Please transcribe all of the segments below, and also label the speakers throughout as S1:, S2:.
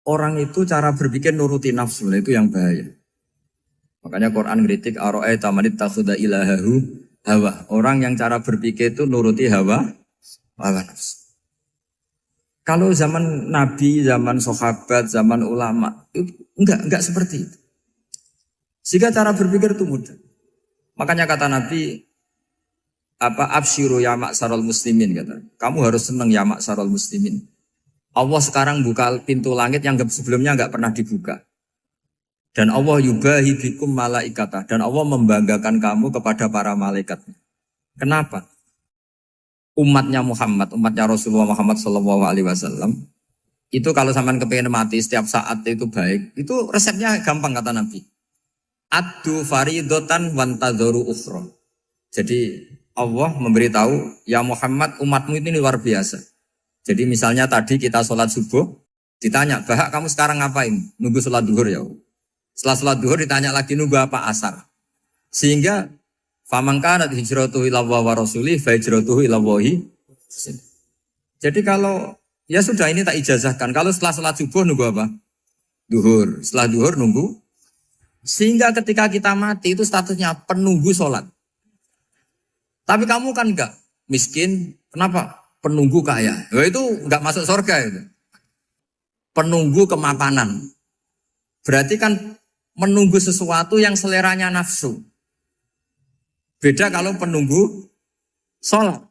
S1: orang itu cara berpikir nuruti nafsu, itu yang bahaya. Makanya Quran ngeritik ara'aita man ittakhadha ilahahu hawa. Orang yang cara berpikir itu nuruti hawa nafsu. Kalau zaman Nabi, zaman sahabat, zaman ulama itu enggak seperti itu. Sehingga cara berpikir itu mudah. Makanya kata Nabi absyiru ya ma'sarul muslimin kata. Kamu harus senang ya ma'sarul muslimin. Allah sekarang buka pintu langit yang sebelumnya enggak pernah dibuka. Dan Allah yubahi bikum malaikatah. Dan Allah membanggakan kamu kepada para malaikat. Kenapa? Umatnya Muhammad, umatnya Rasulullah Muhammad SAW, itu kalau sampean kepengen mati setiap saat itu baik, itu resepnya gampang kata Nabi. Addu faridotan wantadzoru ukhra. Jadi Allah memberitahu, ya Muhammad umatmu ini luar biasa. Jadi misalnya tadi kita sholat subuh, ditanya, Bahak kamu sekarang ngapain? Nunggu sholat duhur ya. Setelah sholat duhur ditanya lagi nunggu apa asar. Sehingga faman kanat hijratuhu ila Allah wa rasulih fa hijratuhu ila Allah. Jadi kalau ya sudah ini tak ijazahkan. Kalau setelah sholat subuh nunggu apa? Duhur. Setelah duhur nunggu. Sehingga ketika kita mati itu statusnya penunggu sholat. Tapi kamu kan enggak miskin. Kenapa? Penunggu kaya. Ya itu enggak masuk surga itu. Penunggu kemapanan. Berarti kan menunggu sesuatu yang seleranya nafsu. Beda kalau penunggu sholat.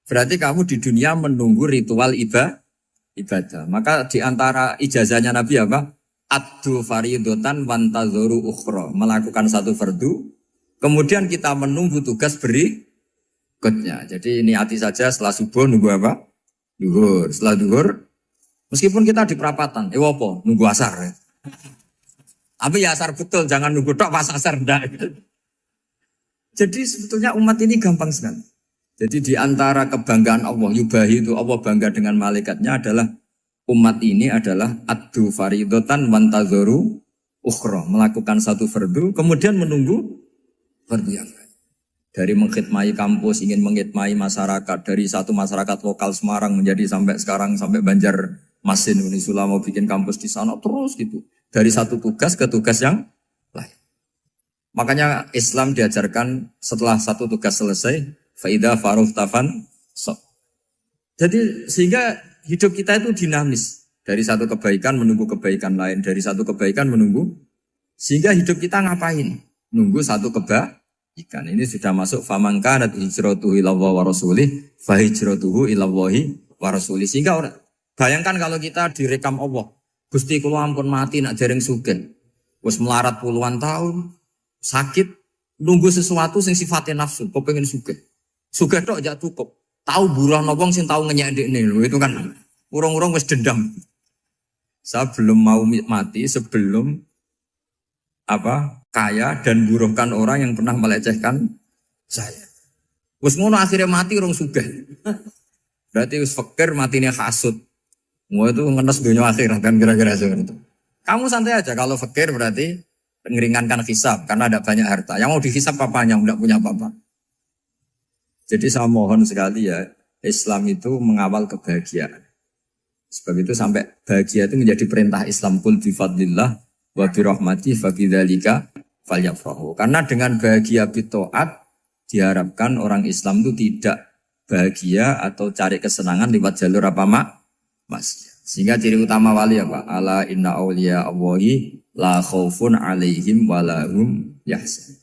S1: Berarti kamu di dunia menunggu ritual ibadah. Maka di antara ijazahnya Nabi apa? Addu faridotan wantadzoru ukhra. Melakukan satu fardu. Kemudian kita menunggu tugas berikutnya. Jadi niati saja setelah subuh nunggu apa? Duhur. Setelah duhur, meskipun kita di perapatan. Apa? Nunggu asar. Ya. Tapi ya asar betul. Jangan nunggu tok pas asar. Jadi sebetulnya umat ini gampang sekali. Jadi di antara kebanggaan Allah, yubahi itu Allah bangga dengan malaikatnya adalah umat ini adalah addu faridotan wantadzoru ukhra. Melakukan satu fardu, kemudian menunggu fardu yang lain. Dari mengkhidmati kampus, ingin mengkhidmati masyarakat. Dari satu masyarakat lokal Semarang menjadi sampai sekarang, sampai Banjarmasin. Unisula mau bikin kampus di sana, terus gitu. Dari satu tugas ke tugas yang lain. Makanya Islam diajarkan setelah satu tugas selesai, faida faruh tafan sok. Jadi sehingga hidup kita itu dinamis. Dari satu kebaikan menunggu kebaikan lain, dari satu kebaikan menunggu. Sehingga hidup kita ngapain? Nunggu satu kebaikan. Ini sudah masuk faman kanat hijratuhu ila Allah wa rasulih, fa hijratuhu ila Allah wa rasulih. Sehingga bayangkan kalau kita direkam Allah, Gusti kula ampun mati nak dereng sugih. Wis melarat puluhan tahun. Sakit, nunggu sesuatu sing sifatnya nafsu, kok pengen sugih. Sugih tok aja cukup. Tahu buruh wong sing tahu ngenyek ndekne lho, itu kan urung-urung wis dendam. Saya belum mau mati sebelum kaya dan buruhkan orang yang pernah melecehkan saya. Wis ngono akhirnya mati urung sugih. Berarti wis fakir matine hasud. Mau itu ngenes dunia akhirat kan kira-kira seperti itu. Kamu santai aja kalau fakir berarti meringankan hisab karena ada banyak harta. Yang mau dihisab papanya enggak punya apa-apa. Jadi saya mohon sekali ya, Islam itu mengawal kebahagiaan. Sebab itu sampai bahagia itu menjadi perintah Islam, qul bi fadlillah wa bi rahmatihi fa bidzalika falyafrahu. Karena dengan bahagia bi taat diharapkan orang Islam itu tidak bahagia atau cari kesenangan lewat jalur apa maksiat. Sehingga ciri utama wali apa? Ala inna awliya Allahi la khaufun alaihim walahum yahzanun.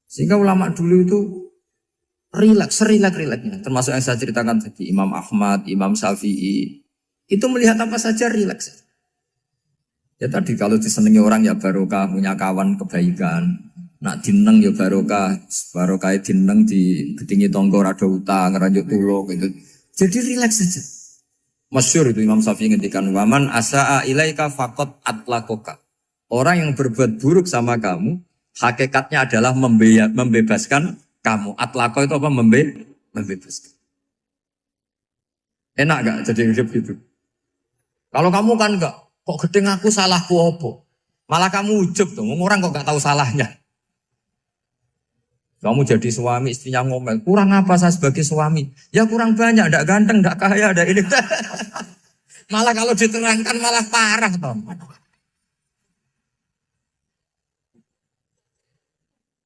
S1: Sehingga ulama dulu itu rileks-rileksnya. Termasuk yang saya ceritakan tadi, Imam Ahmad, Imam Syafi'i. Itu melihat apa saja rileks. Ya tadi kalau disenangi orang ya barokah, punya kawan kebaikan. Nak dineng ya barokah dineng di gedingi tonggo rada utang, ngeranjuk tulung gitu. Jadi rileks saja. Masyhur itu Imam Syafi'i ngendikan waman asaa ilaika faqat atlaqaka. Orang yang berbuat buruk sama kamu, hakikatnya adalah membebaskan kamu. Atlaqo itu apa? Membebaskan. Enak gak jadi hidup gitu? Kalau kamu kan enggak, kok gedeng aku salahku apa? Malah kamu ujub tuh, orang kok gak tahu salahnya. Kamu jadi suami, istrinya ngomel, kurang apa saya sebagai suami? Ya kurang banyak, enggak ganteng, enggak kaya, enggak ini. Malah kalau diterangkan malah parah toh.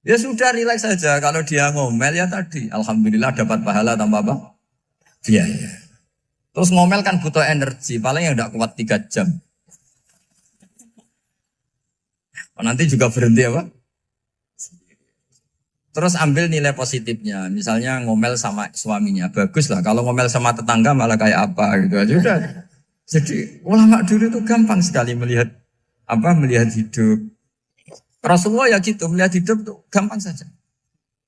S1: Ya sudah rileks saja. Kalau dia ngomel ya tadi, alhamdulillah dapat pahala tanpa apa? Biaya. Terus ngomel kan butuh energi, paling yang tidak kuat 3 jam. Nanti juga berhenti apa? Terus ambil nilai positifnya. Misalnya ngomel sama suaminya, bagus lah. Kalau ngomel sama tetangga malah kayak apa gitu aja udah. Jadi ulama dulu itu gampang sekali melihat melihat hidup. Rasulullah ya gitu, melihat hidup tuh gampang saja.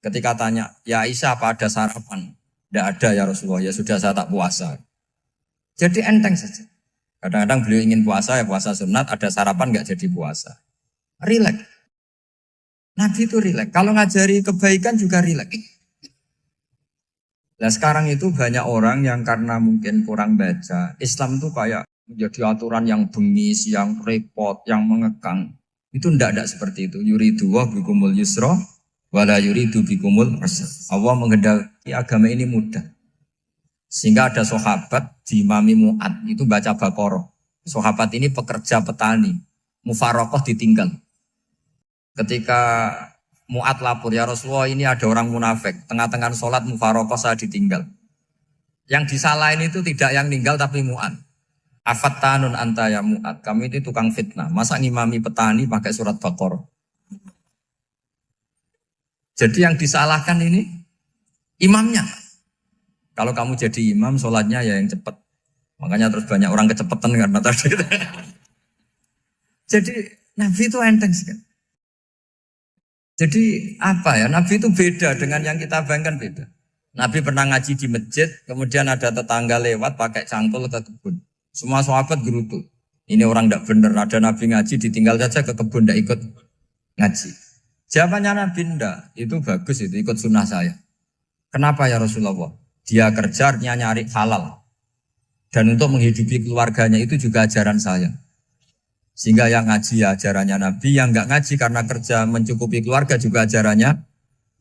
S1: Ketika tanya, ya Aisyah apa ada sarapan? Tidak ada ya Rasulullah, ya sudah saya tak puasa. Jadi enteng saja. Kadang-kadang beliau ingin puasa, ya puasa sunat, ada sarapan nggak jadi puasa. Rileks. Nabi itu rileks. Kalau ngajari kebaikan juga rileks. Nah sekarang itu banyak orang yang karena mungkin kurang baca, Islam itu kayak menjadi aturan yang bengis, yang repot, yang mengekang. Itu tidak seperti itu. Yuridu wa bikumul yusra wala yuridu bikumul usra. Allah menghendaki agama ini mudah. Sehingga ada sahabat di Imami Mu'ad itu baca Baqarah. Sahabat ini pekerja petani. Mufarokoh ditinggal. Ketika Mu'ad lapor, ya Rasulullah ini ada orang munafik. Tengah-tengah sholat mufarokoh saya ditinggal. Yang disalahin itu tidak yang ninggal tapi Mu'ad. Afattanun anta ya Mu'ad. Kami itu tukang fitnah. Masa ngimami petani pakai surat Baqarah? Jadi yang disalahkan ini imamnya. Kalau kamu jadi imam, sholatnya ya yang cepat. Makanya terus banyak orang kecepatan karena tadi. Jadi Nabi itu enteng sekali. Jadi apa ya? Nabi itu beda dengan yang kita bayangkan beda. Nabi pernah ngaji di masjid, kemudian ada tetangga lewat pakai cangkul ke kebun. Semua sahabat gerutu. Ini orang tidak benar. Ada Nabi ngaji ditinggal saja ke kebun tidak ikut ngaji. Jawabannya Nabi tidak. Itu bagus itu ikut sunnah saya. Kenapa ya Rasulullah? Dia kerjanya nyari halal. Dan untuk menghidupi keluarganya itu juga ajaran saya. Sehingga yang ngaji ya ajarannya Nabi, yang enggak ngaji karena kerja mencukupi keluarga juga ajarannya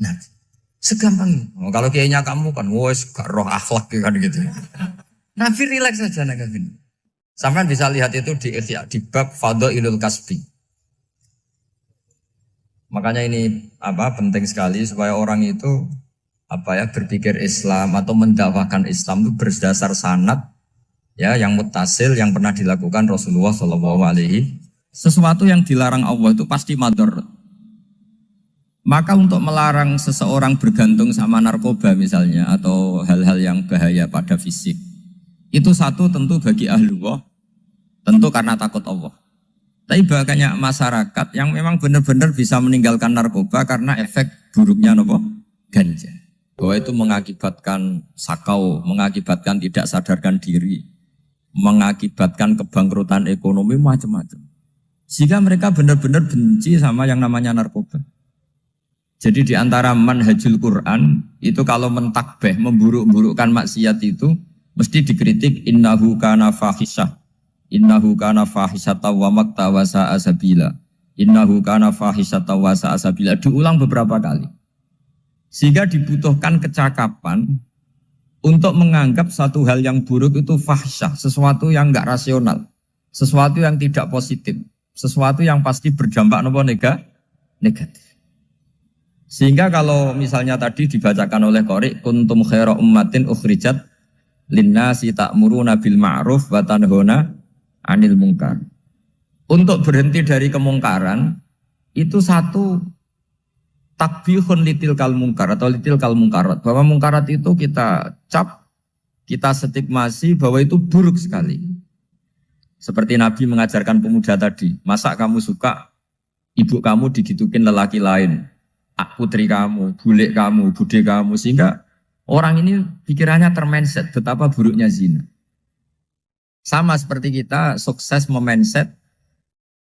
S1: Nabi. Segampang itu. Oh, kalau kayaknya kamu kan, wes gak roh akhlak kan gitu. Nabi rileks saja Nabi. Sampai bisa lihat itu di bab Fadhailul Kasbi. Makanya ini penting sekali supaya orang itu berpikir Islam atau mendakwakan Islam itu berdasar sanad ya yang muttasil yang pernah dilakukan Rasulullah SAW. Sesuatu yang dilarang Allah itu pasti madhar. Maka untuk melarang seseorang bergantung sama narkoba misalnya atau hal-hal yang bahaya pada fisik, itu satu tentu bagi ahlullah, tentu karena takut Allah. Tapi banyak masyarakat yang memang benar-benar bisa meninggalkan narkoba karena efek buruknya ganja. Bahwa itu mengakibatkan sakau, mengakibatkan tidak sadarkan diri, mengakibatkan kebangkrutan ekonomi macam-macam. Sehingga mereka benar-benar benci sama yang namanya narkoba. Jadi di antara manhajul Quran itu kalau mentakbih, memburuk-burukkan maksiat itu mesti dikritik innahu kana fahisyah. Innahu kana fahisyata wa maqta wa sa'a sabila. Innahu kana fahisyata wa sa'a sabila. Diulang beberapa kali. Sehingga dibutuhkan kecakapan untuk menganggap satu hal yang buruk itu fahisyah, sesuatu yang enggak rasional, sesuatu yang tidak positif, sesuatu yang pasti berdampak negatif. Sehingga kalau misalnya tadi dibacakan oleh Qori, kuntum khaira ummatin ukhrijat linnasi ta'muruna bil ma'ruf wa tanhauna 'anil munkar. Untuk berhenti dari kemungkaran itu satu takbihun litilkal munkar atau litilkal mungkarat, bahwa mungkarat itu kita cap, kita stigmasi bahwa itu buruk sekali. Seperti Nabi mengajarkan pemuda tadi, masa kamu suka ibu kamu digitukin lelaki lain, putri kamu, bule kamu, bude kamu, sehingga orang ini pikirannya termindset betapa buruknya zina. Sama seperti kita sukses memindset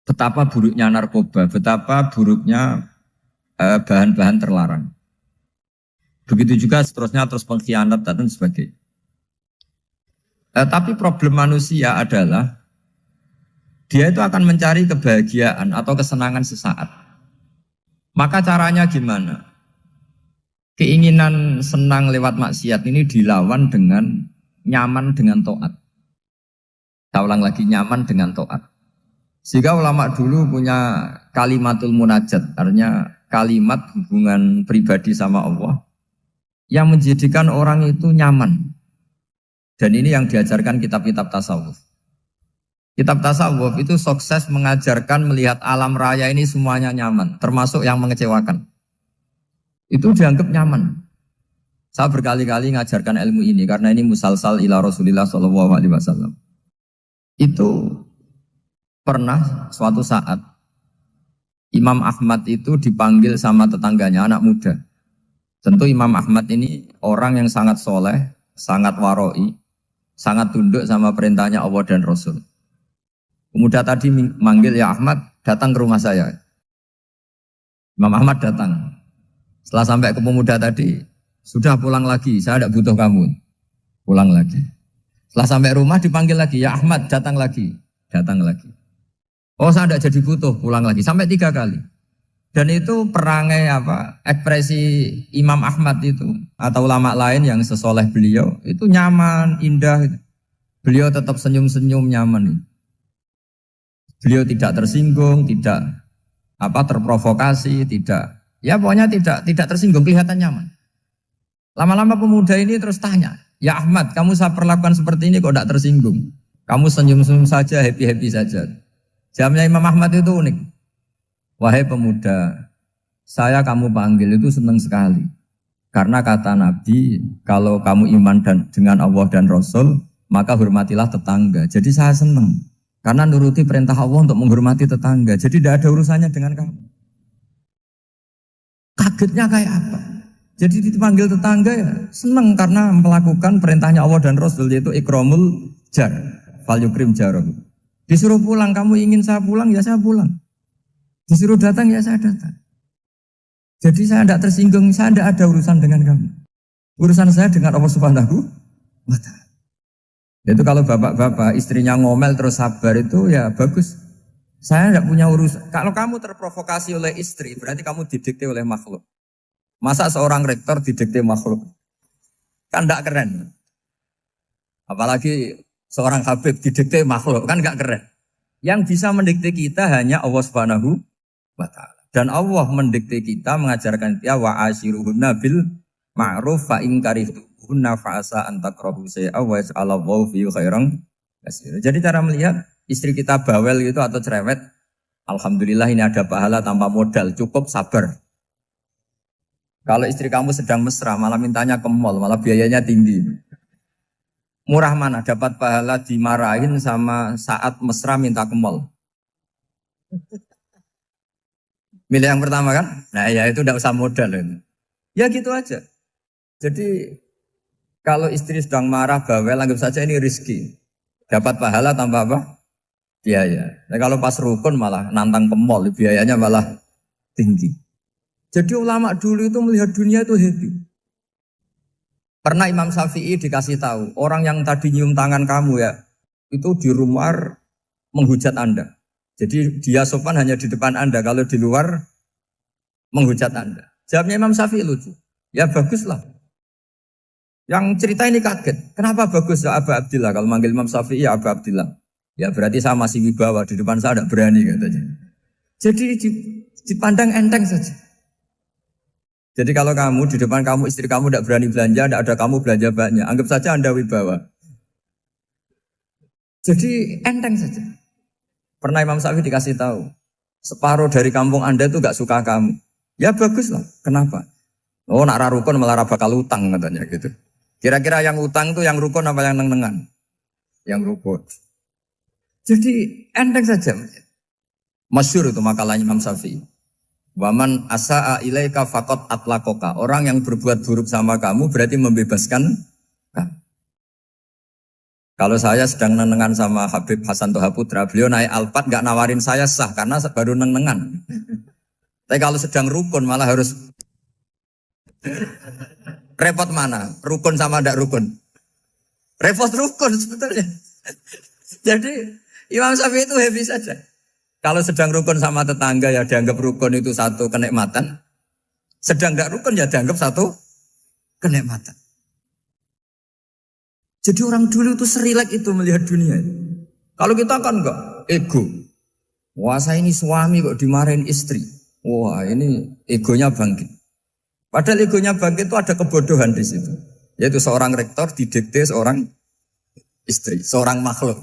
S1: betapa buruknya narkoba, betapa buruknya bahan-bahan terlarang. Begitu juga seterusnya terus pengkhianat dan sebagainya. Tapi problem manusia adalah dia itu akan mencari kebahagiaan atau kesenangan sesaat. Maka caranya gimana? Keinginan senang lewat maksiat ini dilawan dengan nyaman dengan taat. Saya ulang lagi, nyaman dengan taat. Sehingga ulama dulu punya kalimatul munajat, artinya kalimat hubungan pribadi sama Allah yang menjadikan orang itu nyaman. Dan ini yang diajarkan kitab-kitab tasawuf. Kitab tasawuf itu sukses mengajarkan melihat alam raya ini semuanya nyaman, termasuk yang mengecewakan. Itu dianggap nyaman. Saya berkali-kali mengajarkan ilmu ini karena ini musalsal ila Rasulillah SAW. Itu pernah suatu saat Imam Ahmad itu dipanggil sama tetangganya, anak muda. Tentu Imam Ahmad ini orang yang sangat soleh, sangat waroi, sangat tunduk sama perintahnya Allah dan Rasul. Pemuda tadi manggil, ya Ahmad, datang ke rumah saya. Imam Ahmad datang. Setelah sampai ke pemuda tadi, sudah pulang lagi, saya tidak butuh kamu. Pulang lagi. Setelah sampai rumah dipanggil lagi, ya Ahmad, datang lagi. Datang lagi. Oh, saya tidak jadi butuh, pulang lagi. Sampai 3 kali. Dan itu perangai ekspresi Imam Ahmad itu atau ulama lain yang sesoleh beliau itu nyaman, indah. Beliau tetap senyum-senyum nyaman. Beliau tidak tersinggung, tidak terprovokasi, pokoknya tidak tersinggung, kelihatan nyaman. Lama-lama pemuda ini terus tanya, ya Ahmad, kamu saya perlakukan seperti ini kok tidak tersinggung? Kamu senyum-senyum saja, happy-happy saja. Jawabnya Imam Ahmad itu unik. Wahai pemuda, saya kamu panggil itu senang sekali. Karena kata Nabi, kalau kamu iman dengan Allah dan Rasul, maka hormatilah tetangga. Jadi saya senang. Karena nuruti perintah Allah untuk menghormati tetangga. Jadi tidak ada urusannya dengan kamu. Kagetnya kayak apa? Jadi dipanggil tetangga ya senang karena melakukan perintahnya Allah dan Rasul, yaitu ikramul jar, fal yukrim jaroh. Disuruh pulang, kamu ingin saya pulang, ya saya pulang. Disuruh datang, ya saya datang. Jadi saya tidak tersinggung, saya tidak ada urusan dengan kamu. Urusan saya dengan Allah Subhanahu wa Ta'ala. Itu kalau bapak-bapak istrinya ngomel terus sabar itu ya bagus. Saya tidak punya urusan. Kalau kamu terprovokasi oleh istri, berarti kamu didikte oleh makhluk. Masa seorang rektor didikte makhluk? Kan tidak keren. Apalagi seorang Habib didikte makhluk, kan tidak keren. Yang bisa mendikte kita hanya Allah Subhanahu wa Ta'ala. Dan Allah mendikte kita, mengajarkan kita wa ashiruhunna bil ma'ruf fa in karihtuhunna fa asa an takrahu shay'an wa yaj'alallahu fihi khairan katsira. Jadi cara melihat istri kita bawel gitu atau cerewet, alhamdulillah ini ada pahala tanpa modal, cukup sabar. Kalau istri kamu sedang mesra, malah mintanya ke mall, malah biayanya tinggi. Murah mana? Dapat pahala dimarahin sama saat mesra minta ke mall. Milih yang pertama kan? Nah ya itu tidak usah modal. Ya gitu aja. Jadi kalau istri sedang marah, bawel, anggap saja ini rezeki. Dapat pahala tanpa apa? Biaya. Nah, kalau pas rukun malah nantang ke mall, biayanya malah tinggi. Jadi ulama dulu itu melihat dunia itu happy. Pernah Imam Syafi'i dikasih tahu, orang yang tadi nyium tangan kamu ya, itu di rumah menghujat Anda. Jadi dia sopan hanya di depan Anda, kalau di luar menghujat Anda. Jawabnya Imam Syafi'i lucu. Ya baguslah. Yang cerita ini kaget. Kenapa bagus ya Aba Abdillah? Kalau manggil Imam Syafi'i ya Aba Abdillah. Ya berarti saya masih wibawa, di depan saya tidak berani katanya. Jadi dipandang enteng saja. Jadi kalau kamu di depan kamu istri kamu tidak berani belanja, tidak ada kamu belanja banyak, anggap saja Anda wibawa. Jadi enteng saja. Pernah Imam Syafi'i dikasih tahu, separuh dari kampung Anda itu gak suka kamu. Ya baguslah. Kenapa? Oh nak rarukun malah bakal utang katanya gitu. Kira-kira yang utang itu yang rukun apa yang neng-nengan? Yang rukun. Jadi enteng saja. Masyhur itu makalahnya Imam Syafi'i. Waman asa'a ilaika faqad atlaqaka. Orang yang berbuat buruk sama kamu berarti membebaskan kamu. Kalau saya sedang nenengan sama Habib Hasan Toha Putra, beliau naik Alphard gak nawarin saya sah karena baru nenengan. Tapi kalau sedang rukun malah harus repot mana? Rukun sama ndak rukun? Repot rukun sebetulnya. Jadi Imam Syafi'i itu happy saja. Kalau sedang rukun sama tetangga ya dianggap rukun itu satu kenikmatan. Sedang tidak rukun ya dianggap satu kenikmatan. Jadi orang dulu itu serilek itu melihat dunia. Kalau kita kan enggak, ego. Wah saya ini suami kok dimarahin istri. Wah ini egonya bangkit. Padahal egonya bangkit itu ada kebodohan di situ. Yaitu seorang rektor didikte seorang istri, seorang makhluk.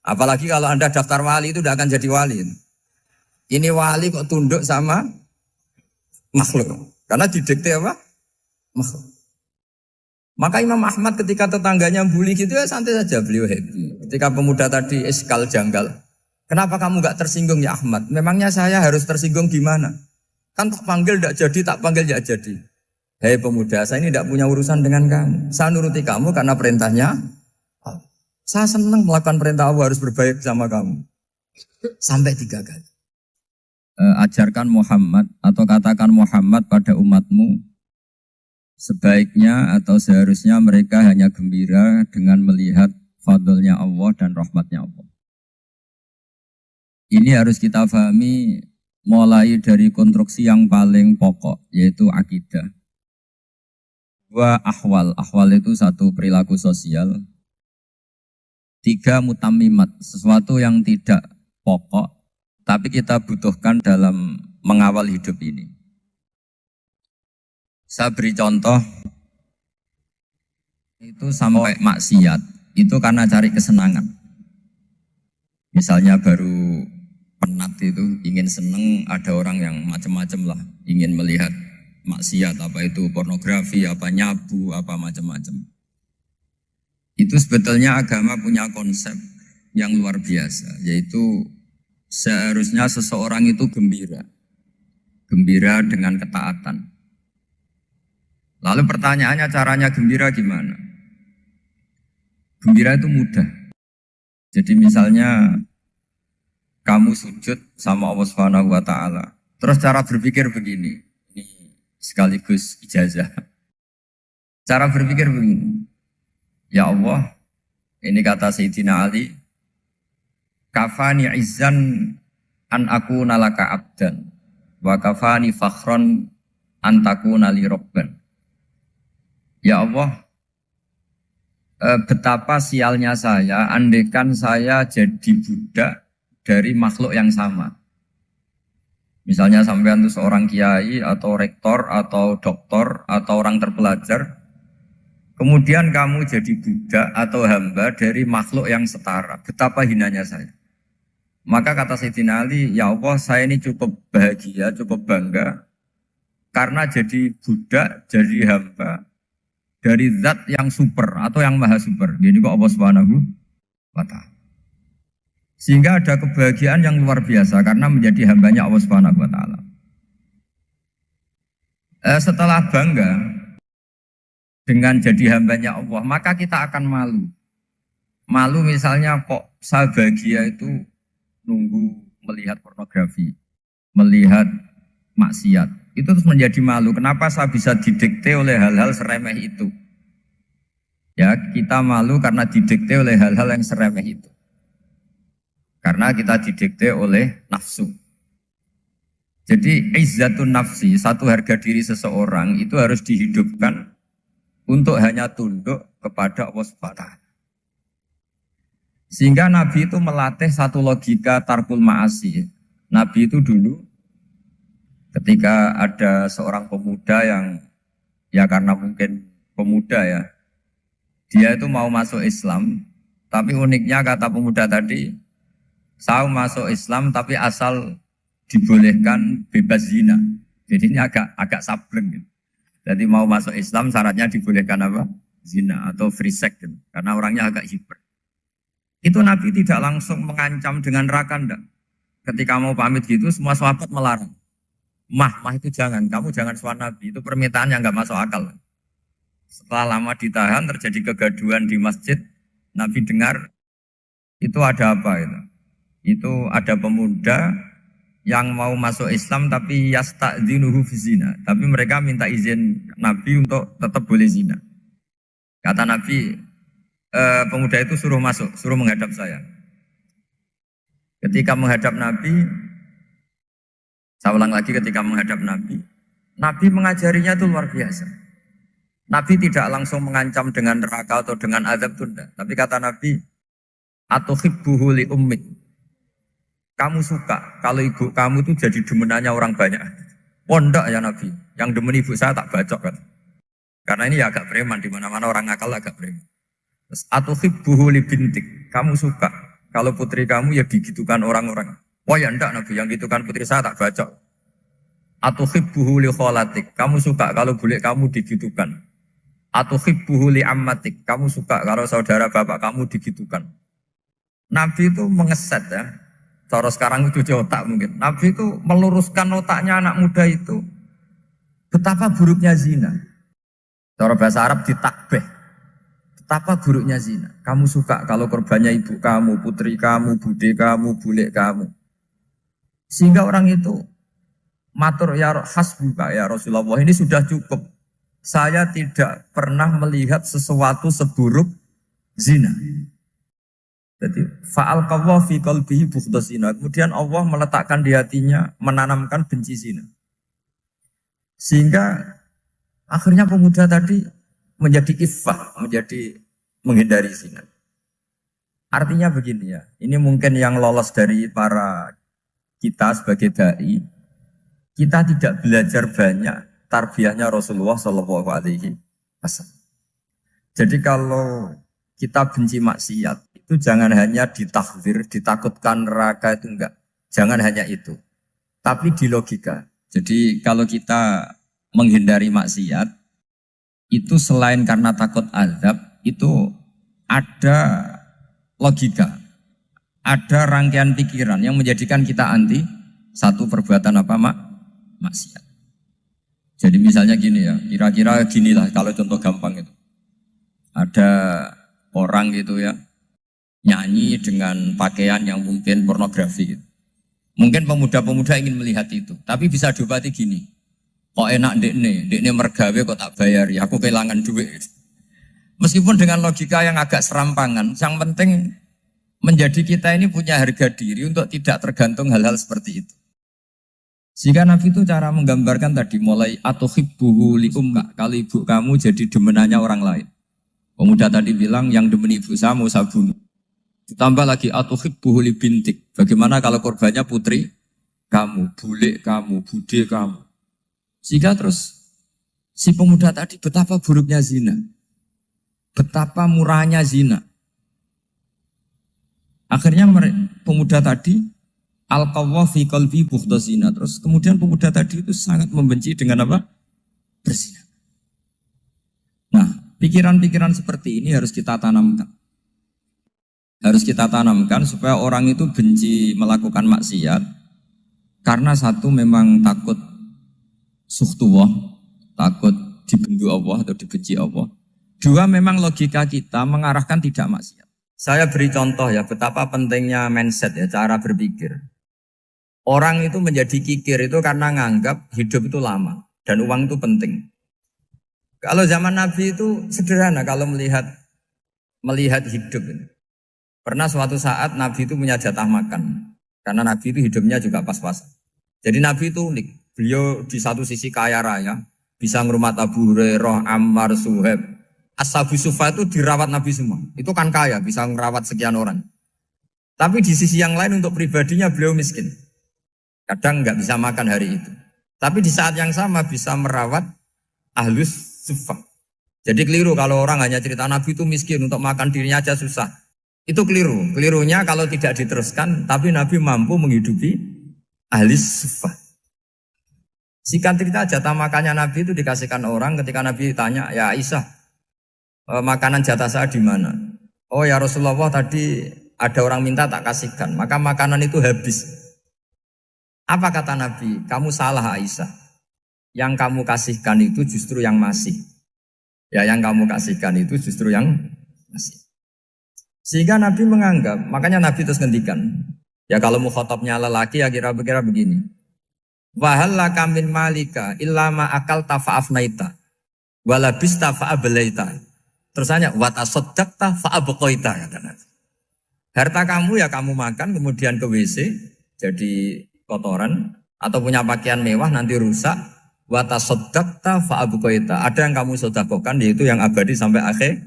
S1: Apalagi kalau Anda daftar wali itu tidak akan jadi wali. Ini wali kok tunduk sama makhluk. Karena didikte apa? Makhluk. Maka Imam Ahmad ketika tetangganya bully gitu ya santai saja, beliau happy. Ketika pemuda tadi eskal janggal, kenapa kamu gak tersinggung ya Ahmad? Memangnya saya harus tersinggung gimana? Kan tak panggil tidak jadi, tak panggil tidak jadi. Hei pemuda, saya ini tidak punya urusan dengan kamu. Saya nuruti kamu karena perintahnya. Saya senang melakukan perintah Allah, harus berbaik sama kamu. Sampai 3 kali. Ajarkan Muhammad atau katakan Muhammad pada umatmu. Sebaiknya atau seharusnya mereka hanya gembira dengan melihat fadlnya Allah dan rahmatnya Allah. Ini harus kita pahami mulai dari konstruksi yang paling pokok, yaitu akidah. 2 ahwal. Ahwal itu 1 perilaku sosial. 3 mutammimat, sesuatu yang tidak pokok, tapi kita butuhkan dalam mengawal hidup ini. Saya beri contoh, itu sampai maksiat, itu karena cari kesenangan. Misalnya baru penat itu, ingin seneng, ada orang yang macam-macam lah, ingin melihat maksiat, apa itu pornografi, apa nyabu, apa macam-macam. Itu sebetulnya agama punya konsep yang luar biasa, yaitu seharusnya seseorang itu gembira. Gembira dengan ketaatan. Lalu pertanyaannya caranya gembira gimana? Gembira itu mudah. Jadi misalnya kamu sujud sama Allah Subhanahu wa taala. Terus cara berpikir begini. Ini sekaligus ijazah. Cara berpikir begini. Ya Allah, ini kata Sayyidina Ali, kafani izzan an aku nalaka abdan wa kafani fakhron an takuna li robban. Ya Allah, betapa sialnya saya andaikan saya jadi budak dari makhluk yang sama. Misalnya sampean itu seorang kiai atau rektor atau doktor atau orang terpelajar, kemudian kamu jadi budak atau hamba dari makhluk yang setara. Betapa hinanya saya. Maka kata Sayyidina Ali, ya Allah saya ini cukup bahagia, cukup bangga karena jadi budak, jadi hamba dari zat yang super atau yang maha super. Jadi kok Allah Subhanahu wa ta'ala. Sehingga ada kebahagiaan yang luar biasa karena menjadi hambanya Allah Subhanahu wa ta'ala. Setelah bangga dengan jadi hambanya Allah, maka kita akan malu. Malu misalnya kok saya bahagia itu nunggu melihat pornografi, melihat maksiat. Itu terus menjadi malu. Kenapa saya bisa didikte oleh hal-hal seremeh itu? Ya, kita malu karena didikte oleh hal-hal yang seremeh itu. Karena kita didikte oleh nafsu. Jadi izzatun nafsi, satu harga diri seseorang itu harus dihidupkan untuk hanya tunduk kepada Allah Subhanahu wa ta'ala. Sehingga Nabi itu melatih satu logika tarkul ma'asi. Nabi itu dulu ketika ada seorang pemuda yang ya karena mungkin pemuda ya, dia itu mau masuk Islam, tapi uniknya kata pemuda tadi, saya masuk Islam tapi asal dibolehkan bebas zina. Jadi ini agak sableng gitu. Jadi mau masuk Islam syaratnya dibolehkan apa? Zina atau free sex gitu. Karena orangnya agak hiper. Itu Nabi tidak langsung mengancam dengan neraka enggak. Ketika mau pamit gitu semua sahabat melarang. Mah itu jangan, kamu jangan suan Nabi, itu permintaan yang nggak masuk akal. Setelah lama ditahan, terjadi kegaduhan di masjid, Nabi dengar, itu ada apa itu? Itu ada pemuda yang mau masuk Islam tapi yasta'dzinuhu fi zina. Tapi mereka minta izin Nabi untuk tetap boleh zina. Kata Nabi, pemuda itu suruh masuk, suruh menghadap saya. Ketika menghadap Nabi, saya ulang lagi ketika menghadap Nabi, Nabi mengajarinya itu luar biasa. Nabi tidak langsung mengancam dengan neraka atau dengan azab tunda. Tapi kata Nabi, Atau hibbuhu li ummik. Kamu suka kalau ibu kamu itu jadi demenannya orang banyak. Pondok ya Nabi. Yang demen ibu saya tak bacok kan. Karena ini ya agak preman, di mana-mana orang nakal agak preman. Terus atau hibbuhu li bintik. Kamu suka kalau putri kamu ya digitukan orang-orang. Oh ya enggak Nabi, yang gitukan putri saya tak bacok. Atau hibbuhu li kholatik. Kamu suka kalau bule kamu digitukan. Atau hibbuhu li ammatik. Kamu suka kalau saudara bapak kamu digitukan. Nabi itu mengeset ya. Cara sekarang itu otak mungkin. Nabi itu meluruskan otaknya anak muda itu. Betapa buruknya zina. Cara bahasa Arab ditakbih. Betapa buruknya zina. Kamu suka kalau korbannya ibu kamu, putri kamu, bude kamu, bule kamu. Sehingga orang itu matur ya hasbuka ya Rasulullah, ini sudah cukup. Saya tidak pernah melihat sesuatu seburuk zina. Jadi fa'al qawwa fi qalbihi bughdha zina. Kemudian Allah meletakkan di hatinya, menanamkan benci zina. Sehingga akhirnya pemuda tadi menjadi iffah, menjadi menghindari zina. Artinya begini ya, ini mungkin yang lolos dari para kita sebagai dai, kita tidak belajar banyak tarbiyahnya Rasulullah Shallallahu Alaihi Wasallam. Jadi kalau kita benci maksiat, itu jangan hanya ditakhzir, ditakutkan neraka itu enggak. Jangan hanya itu. Tapi di logika. Jadi kalau kita menghindari maksiat, itu selain karena takut azab, itu ada logika. Ada rangkaian pikiran yang menjadikan kita anti satu perbuatan apa maksiat. Jadi misalnya gini ya, kira-kira ginilah kalau contoh gampang itu. Ada orang gitu ya, nyanyi dengan pakaian yang mungkin pornografi gitu. Mungkin pemuda-pemuda ingin melihat itu, tapi bisa diobati gini. Kok enak dekne mergawe kok tak bayar ya, aku kehilangan duit. Meskipun dengan logika yang agak serampangan, yang penting menjadi kita ini punya harga diri untuk tidak tergantung hal-hal seperti itu. Sehingga Nabi itu cara menggambarkan tadi mulai atuhibbuhu li ummik, kalau ibu kamu jadi demenannya orang lain. Pemuda tadi bilang yang demen ibu saya mau saya bunuh. Ditambah lagi atuhibbuhu li bintik. Bagaimana kalau korbannya putri kamu, bule kamu, bude kamu. Sehingga terus si pemuda tadi betapa buruknya zina. Betapa murahnya zina. Akhirnya pemuda tadi al-qawwa fi qalbi bughdha zina. Terus kemudian pemuda tadi itu sangat membenci dengan apa? Berzina. Nah, pikiran-pikiran seperti ini harus kita tanamkan. Harus kita tanamkan supaya orang itu benci melakukan maksiat. Karena satu memang takut sukhtuwah, takut dibendu Allah atau dibenci Allah. Dua memang logika kita mengarahkan tidak maksiat. Saya beri contoh ya betapa pentingnya mindset ya, cara berpikir. Orang itu menjadi kikir itu karena nganggap hidup itu lama dan uang itu penting. Kalau zaman Nabi itu sederhana kalau melihat hidup ini. Pernah suatu saat Nabi itu punya jatah makan karena Nabi itu hidupnya juga pas-pasan. Jadi Nabi itu unik. Beliau di satu sisi kaya raya, bisa ngurmat Abu Hurairah, Ammar, Suhaib. Ashabu Sufa itu dirawat Nabi semua. Itu kan kaya, bisa merawat sekian orang. Tapi di sisi yang lain untuk pribadinya beliau miskin. Kadang nggak bisa makan hari itu. Tapi di saat yang sama bisa merawat Ahlus Sufa. Jadi keliru kalau orang hanya cerita Nabi itu miskin, untuk makan dirinya aja susah. Itu keliru. Kelirunya kalau tidak diteruskan, tapi Nabi mampu menghidupi Ahlus Sufa. Singkat cerita jatah makannya Nabi itu dikasihkan orang ketika Nabi tanya, ya Aisyah, makanan jatah saya di mana? Oh ya Rasulullah, tadi ada orang minta tak kasihkan, maka makanan itu habis. Apa kata Nabi? Kamu salah Aisyah. Yang kamu kasihkan itu justru yang masih. Ya yang kamu kasihkan itu justru yang masih. Sehingga Nabi menganggap, makanya Nabi terus ngendikan. Ya kalau mukhatabnya lelaki ya kira-kira begini. Wahallaka min malika illa ma akalta fa'afnaita walabista fa'ablaita. Terus tanya, watasoddaqta fa'abqaita, kata Nabi. Harta kamu ya kamu makan, kemudian ke WC, jadi kotoran, atau punya pakaian mewah, nanti rusak. Watasoddaqta fa'abqaita. Ada yang kamu sedekahkan, yaitu yang abadi sampai akhir.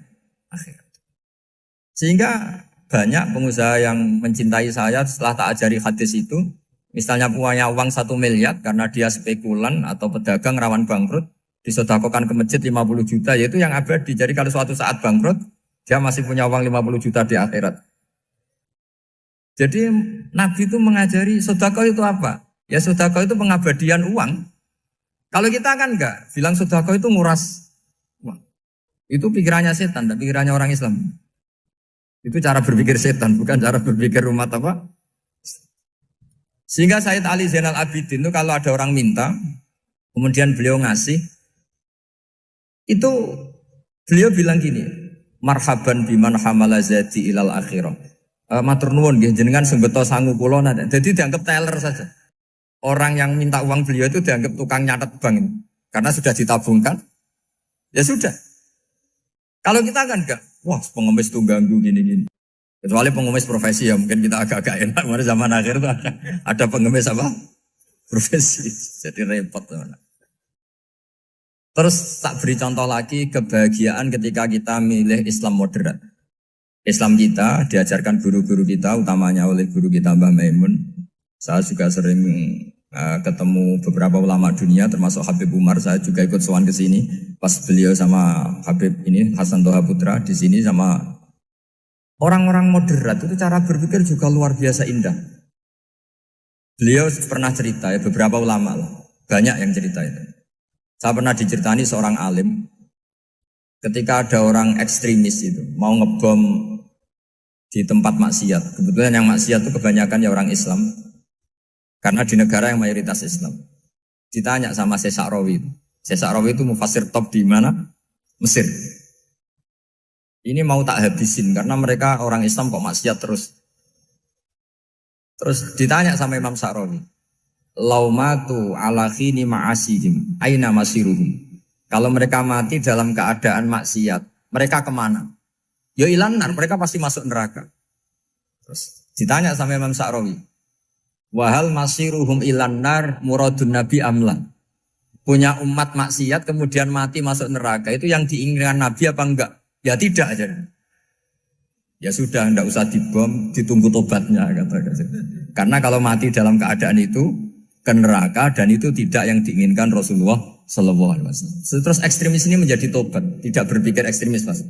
S1: Sehingga banyak pengusaha yang mencintai saya setelah tak ajari hadis itu. Misalnya punya uang 1 miliar karena dia spekulan atau pedagang rawan bangkrut, disedekahkan ke masjid 50 juta, yaitu yang abadi. Jadi kalau suatu saat bangkrut, dia masih punya uang 50 juta di akhirat. Jadi Nabi itu mengajari sedekah itu apa? Ya sedekah itu pengabadian uang. Kalau kita kan enggak, bilang sedekah itu nguras uang. Itu pikirannya setan, dan pikirannya orang Islam. Itu cara berpikir setan, bukan cara berpikir umat apa? Sehingga Sayyid Ali Zainal Abidin itu kalau ada orang minta, kemudian beliau ngasih, itu beliau bilang gini, marhaban biman hamala zati ilal akhirah. Matur nuwun nggih jenengan sembeto sangu kula nate. Jadi dianggap teller saja. Orang yang minta uang beliau itu dianggap tukang nyatet bank ini. Karena sudah ditabungkan. Ya sudah. Kalau kita kan enggak, wah pengemis tuh ganggu gini-gini. Kecuali pengemis profesi ya mungkin kita agak-agak enak. Karena zaman akhir itu ada pengemis apa? Profesi. Jadi repot. Terus tak beri contoh lagi kebahagiaan ketika kita milih Islam moderat. Islam kita diajarkan guru-guru kita, utamanya oleh guru kita Mbah Maimun. Saya juga sering ketemu beberapa ulama dunia, termasuk Habib Umar. Saya juga ikut sowan ke sini pas beliau sama Habib ini Hasan Toha Putra di sini sama orang-orang moderat. Itu cara berpikir juga luar biasa indah. Beliau pernah cerita ya, beberapa ulama lah, banyak yang cerita itu. Saya pernah diceritani seorang alim. Ketika ada orang ekstremis itu mau ngebom di tempat maksiat, kebetulan yang maksiat itu kebanyakan ya orang Islam, karena di negara yang mayoritas Islam. Ditanya sama Syekh Sa'rawi itu mufasir top di mana? Mesir. Ini mau tak habisin karena mereka orang Islam kok maksiat terus. Terus ditanya sama Imam Sa'rawi, laumatu ala khini ma'asihim aina masiruhum. Kalau mereka mati dalam keadaan maksiat, mereka kemana? Ya ilanar, mereka pasti masuk neraka. Terus ditanya sama Imam Sa'rawi, wahal masiruhum ilanar muradun nabi amlan. Punya umat maksiat kemudian mati masuk neraka, itu yang diinginkan Nabi apa enggak? Ya tidak aja. Ya sudah, enggak usah dibom, ditunggu tobatnya kata. Karena kalau mati dalam keadaan itu ke neraka dan itu tidak yang diinginkan Rasulullah Sallallahu Alaihi Wasallam. Terus ekstremis ini menjadi tobat, tidak berpikir ekstremis mas.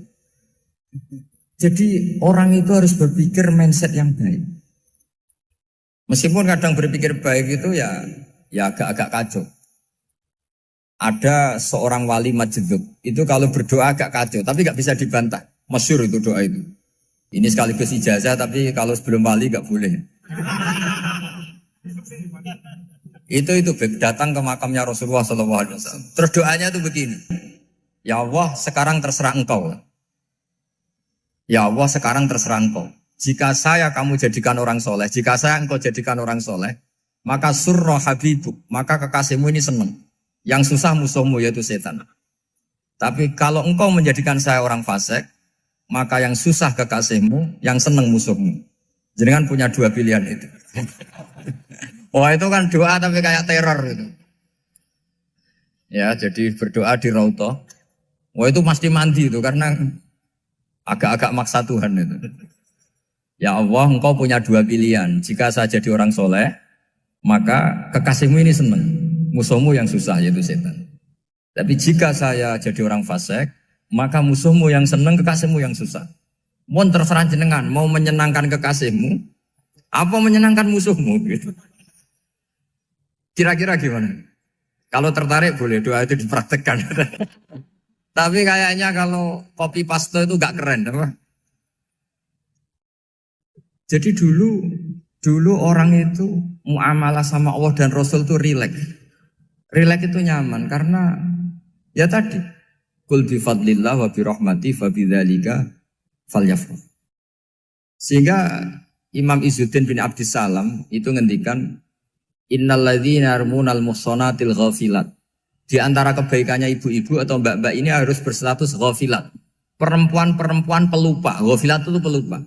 S1: Jadi orang itu harus berpikir mindset yang baik. Meskipun kadang berpikir baik itu ya agak-agak kacau. Ada seorang wali majdzub itu kalau berdoa agak kacau, tapi nggak bisa dibantah. Masyhur itu doa itu. Ini sekaligus ijazah, tapi kalau sebelum wali nggak boleh. Itu datang ke makamnya Rasulullah SAW. Terus doanya itu begini. Ya Allah, sekarang terserah engkau. Ya Allah, sekarang terserah engkau. Jika saya kamu jadikan orang soleh, jika saya engkau jadikan orang soleh, maka surra habibuk, maka kekasihmu ini senang. Yang susah musuhmu yaitu setan. Tapi kalau engkau menjadikan saya orang fasik, maka yang susah kekasihmu, yang senang musuhmu. Jangan punya dua pilihan itu. Wah itu kan doa tapi kayak teror itu. Ya jadi berdoa di Raudhah. Wah itu pasti mandi itu karena agak-agak maksa Tuhan itu. Ya Allah engkau punya dua pilihan. Jika saya jadi orang soleh, maka kekasihmu ini senang. Musuhmu yang susah yaitu setan. Tapi jika saya jadi orang fasik, maka musuhmu yang senang, kekasihmu yang susah. Mohon terserah jenengan, mau menyenangkan kekasihmu, apa menyenangkan musuhmu gitu. Kira-kira gimana? Kalau tertarik boleh doa itu dipraktekkan. Tapi kayaknya kalau copy paste itu gak keren, apa? Jadi dulu orang itu muamalah sama Allah dan Rasul itu rileks. Rileks itu nyaman karena ya tadi qul bi fadlillah wa bi rahmati fa bidzalika falyafrah. Sehingga Imam Izzuddin bin Abdissalam itu ngendikan innal ladzina yarmunal muhsanatil ghafilat. Di antara kebaikannya ibu-ibu atau mbak-mbak ini harus berstatus ghafilat. Perempuan-perempuan pelupa. Ghafilat itu pelupa.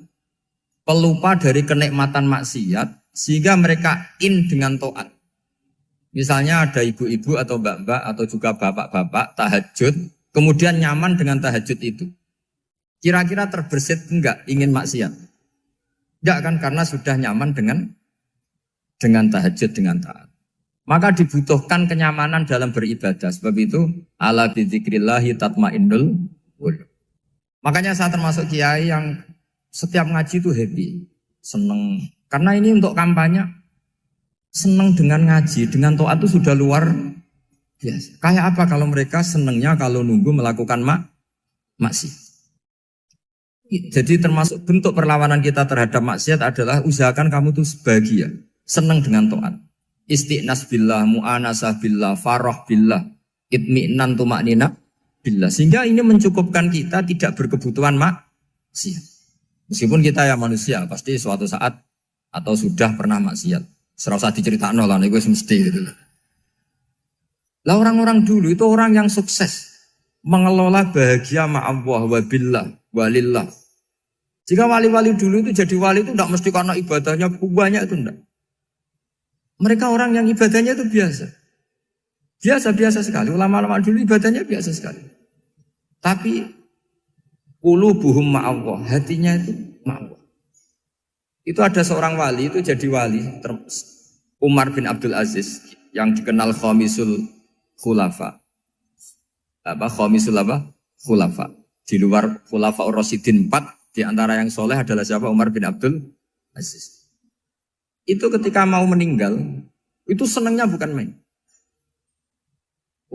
S1: Pelupa dari kenikmatan maksiat sehingga mereka dengan taat. Misalnya ada ibu-ibu atau mbak-mbak atau juga bapak-bapak tahajud, kemudian nyaman dengan tahajud itu. Kira-kira terbersit enggak ingin maksiat? Enggak kan, karena sudah nyaman dengan tahajud, dengan taat. Maka dibutuhkan kenyamanan dalam beribadah. Sebab itu ala bidzikrillahi tatmainnul qulub. Makanya saya termasuk kiai yang setiap ngaji itu happy, seneng. Karena ini untuk kampanye, seneng dengan ngaji, dengan taat itu sudah luar biasa. Kayak apa kalau mereka senengnya kalau nunggu melakukan maksiat. Jadi termasuk bentuk perlawanan kita terhadap maksiat adalah usahakan kamu tuh bahagia, senang dengan taat. Istiqnas billah, mu'anasah billah, farah billah, itmi'nan tumaknina billah. Sehingga ini mencukupkan kita tidak berkebutuhan maksiat. Meskipun kita ya manusia, pasti suatu saat atau sudah pernah maksiat. Serasa diceritakan lah, itu mesti gitu. Lah orang-orang dulu itu orang yang sukses mengelola bahagia ma'allah wa billah walillah. Jika wali-wali dulu itu jadi wali itu tidak mesti karena ibadahnya banyak, itu tidak. Mereka orang yang ibadahnya itu biasa. Biasa-biasa sekali. Ulama-ulama dulu ibadahnya biasa sekali. Tapi qulubuhum ma'allah, hatinya itu ma'allah. Itu ada seorang wali itu jadi wali, Umar bin Abdul Aziz yang dikenal khamisul khulafa. Khamisul khulafa. Di luar khulafa Rasyidin 4, di antara yang soleh adalah siapa? Umar bin Abdul Aziz. Itu ketika mau meninggal, itu senangnya bukan main.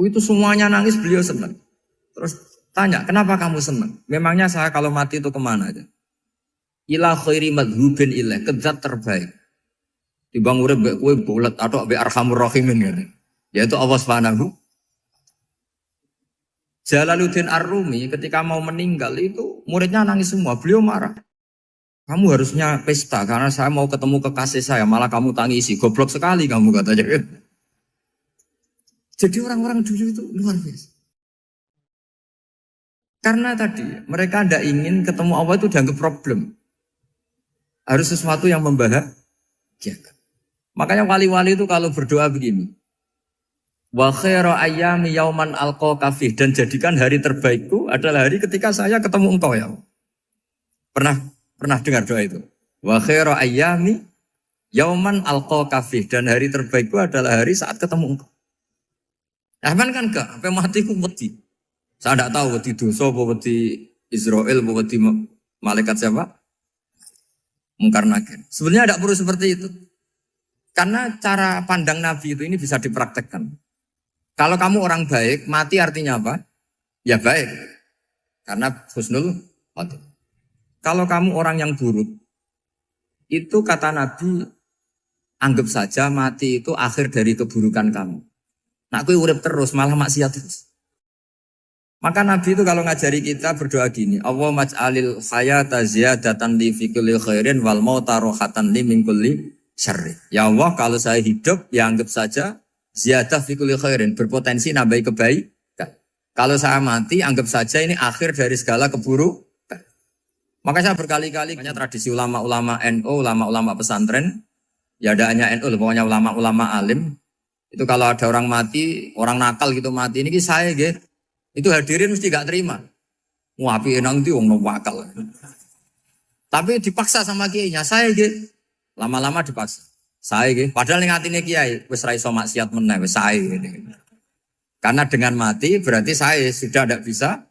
S1: Itu semuanya nangis, beliau senang. Terus tanya, kenapa kamu senang? Memangnya saya kalau mati itu kemana aja? Ila khairi madhubin ilah, ke zat terbaik. Dibang urip mbek kowe bulet atau mbek arhamur rahimin kan. Yaitu Allah Subhanahu. Jalaluddin Ar-Rumi ketika mau meninggal itu muridnya nangis semua, beliau marah. Kamu harusnya pesta karena saya mau ketemu kekasih saya, malah kamu tangisi, goblok sekali kamu katanya. Jadi orang-orang dulu itu luar biasa. Karena tadi mereka tidak ingin ketemu Allah itu dianggap problem. Harus sesuatu yang membahagiakan. Makanya wali-wali itu kalau berdoa begini. Wa khairu ayyami yauman alqaka fih, dan jadikan hari terbaikku adalah hari ketika saya ketemu engkau ya. Pernah dengar doa itu? Wa khairu ayyami yauman alqaka fih, dan hari terbaikku adalah hari saat ketemu engkau. Aman kan enggak? Sampai mati ku wedi. Saya tidak tahu wedi dosa apa wedi Israel apa wedi malaikat siapa? Mungkar nakir. Sebenarnya tidak perlu seperti itu. Karena cara pandang Nabi itu ini bisa dipraktekkan. Kalau kamu orang baik, mati artinya apa? Ya baik. Karena husnul khotimah. Kalau kamu orang yang buruk, itu kata Nabi, anggap saja mati itu akhir dari keburukan kamu. Nak kowe urip terus, malah maksiat terus. Maka Nabi itu kalau ngajari kita berdoa gini, Allah maj'alil hayata ziyadatan li fi kulli khairin wal mauta rohatan li min kulli syarri. Ya Allah, kalau saya hidup, ya anggap saja ziyadah fi kulli khairin, berpotensi nambahi kebaikan. Kalau saya mati, anggap saja ini akhir dari segala keburukan. Maka saya berkali-kali, banyak tradisi ulama-ulama NU, ulama-ulama pesantren, ya ada hanya NU, pokoknya ulama-ulama alim, itu kalau ada orang mati, orang nakal gitu mati, ini saya gitu, itu hadirin mesti gak terima. Wapi enang itu orang wakal. Tapi dipaksa sama kiainya, saya gitu, lama-lama dipaksa. Saya gitu, padahal yang hatinya kiai, wis ra iso maksiat meneh, wis saya gitu. Karena dengan mati berarti saya sudah tidak bisa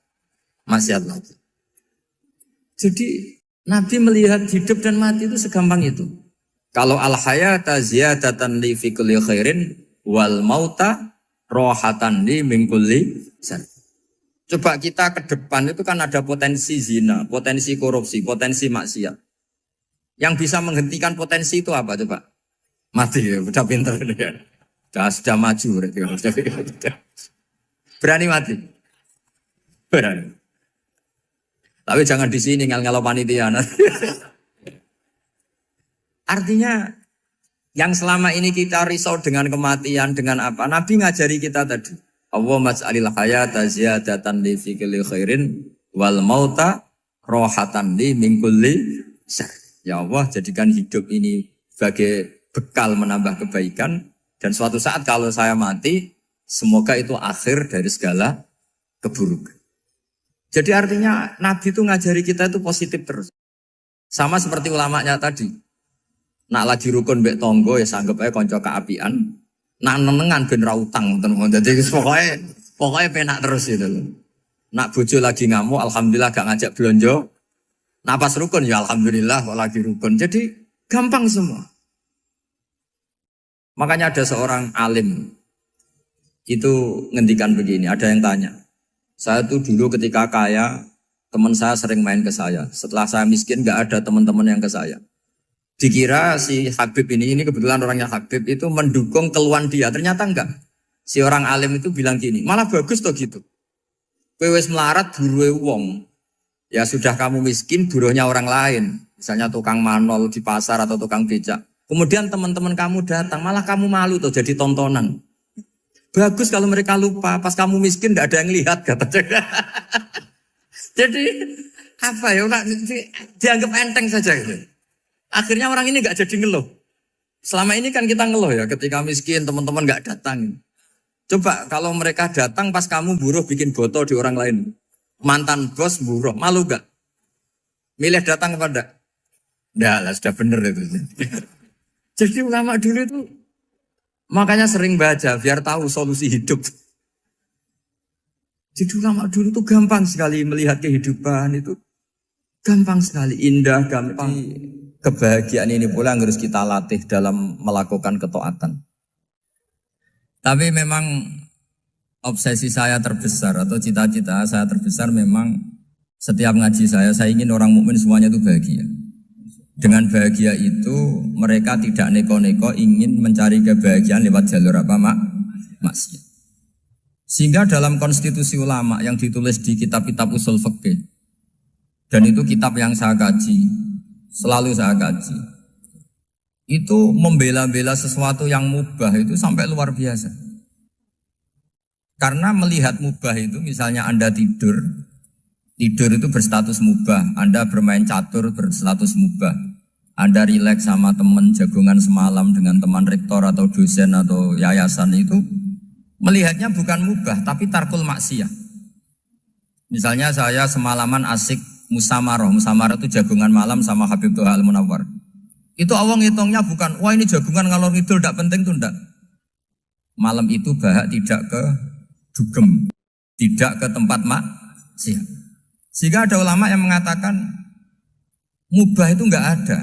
S1: maksiat lagi. Jadi Nabi melihat hidup dan mati itu segampang itu. Kalau al-hayata ziyadatan li fi kulli khairin wal mauta rohatan li min kulli syarr. Coba kita ke depan itu kan ada potensi zina, potensi korupsi, potensi maksiat. Yang bisa menghentikan potensi itu apa coba? Mati ya, udah pinter ya. Sudah maju berarti. Berani mati? Berani. Tapi jangan di sini ngel-ngelo panitia. Artinya yang selama ini kita risau dengan kematian, dengan apa? Nabi ngajari kita tadi. Allah maj'alil hayata ziyadatan li fi kulli khairin wal mauta rohatan li min kulli syarr. Ya Allah, jadikan hidup ini sebagai bekal menambah kebaikan, dan suatu saat kalau saya mati, semoga itu akhir dari segala keburukan. Jadi artinya Nabi itu ngajari kita itu positif terus. Sama seperti ulamanya tadi. Nak lagi rukun mbek tonggo ya sanggep ae kanca keapian. Nak nenengan ben ra utang ngoten. Dadi pokoknya penak terus itu loh. Nak bojo lagi ngamuk alhamdulillah gak ngajak blonjo. Nak pas rukun ya alhamdulillah kok lagi rukun. Jadi gampang semua. Makanya ada seorang alim itu ngendikan begini, ada yang tanya. Saya tuh dulu ketika kaya, teman saya sering main ke saya. Setelah saya miskin gak ada teman-teman yang ke saya. Dikira si Habib ini kebetulan orangnya Habib itu mendukung keluhan dia. Ternyata enggak. Si orang alim itu bilang gini, malah bagus toh gitu. Kowe wis melarat buruhe wong. Ya sudah kamu miskin buruhnya orang lain. Misalnya tukang manol di pasar atau tukang becak. Kemudian teman-teman kamu datang, malah kamu malu tuh jadi tontonan. Bagus kalau mereka lupa, pas kamu miskin enggak ada yang lihat katanya. Jadi apa ya, dianggap enteng saja gitu. Akhirnya orang ini nggak jadi ngeluh. Selama ini kan kita ngeluh ya, ketika miskin teman-teman nggak datang. Coba kalau mereka datang pas kamu buruh bikin botol di orang lain, mantan bos buruh, malu nggak? Milih datang apa enggak? Nggak lah, sudah bener itu. Jadi ulama dulu itu makanya sering baca biar tahu solusi hidup. Jadi ulama dulu itu gampang sekali melihat kehidupan itu, gampang sekali, indah, gampang. Kebahagiaan ini pula yang harus kita latih dalam melakukan ketaatan. Tapi memang obsesi saya terbesar atau cita-cita saya terbesar memang setiap ngaji saya ingin orang mukmin semuanya itu bahagia. Dengan bahagia itu mereka tidak neko-neko ingin mencari kebahagiaan lewat jalur apa maksiat. Sehingga dalam konstitusi ulama yang ditulis di kitab-kitab usul fikih, dan itu kitab yang saya kaji, selalu saya kaji, itu membela-bela sesuatu yang mubah itu sampai luar biasa. Karena melihat mubah itu, misalnya Anda tidur itu berstatus mubah, Anda bermain catur berstatus mubah, Anda rileks sama teman jagungan semalam dengan teman rektor atau dosen atau yayasan itu, melihatnya bukan mubah tapi tarkul maksiyah. Misalnya saya semalaman asik Musamarah itu jagungan malam sama Habib Toha Al-Munawwar. Itu awang hitungnya bukan, wah ini jagungan ngalor ngidul tidak penting tuh enggak. Malam itu bahak tidak ke dugem, tidak ke tempat maksiat. Sehingga ada ulama yang mengatakan mubah itu enggak ada.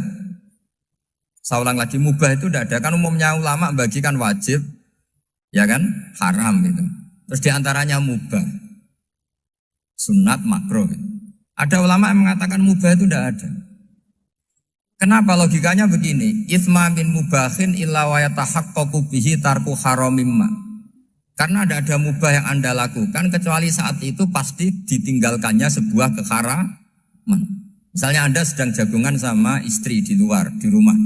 S1: Saya ulang lagi, mubah itu enggak ada. Kan umumnya ulama bagikan wajib, ya kan, haram gitu. Terus diantaranya mubah, sunat, makruh. Ada ulama yang mengatakan mubah itu tidak ada. Kenapa? Logikanya begini, itsma min mubahin illa wa yatahaqqaqu bihi tarku haramimma. Karena tidak ada mubah yang Anda lakukan kecuali saat itu pasti ditinggalkannya sebuah keharaman. Misalnya Anda sedang jagungan sama istri di luar, di rumah,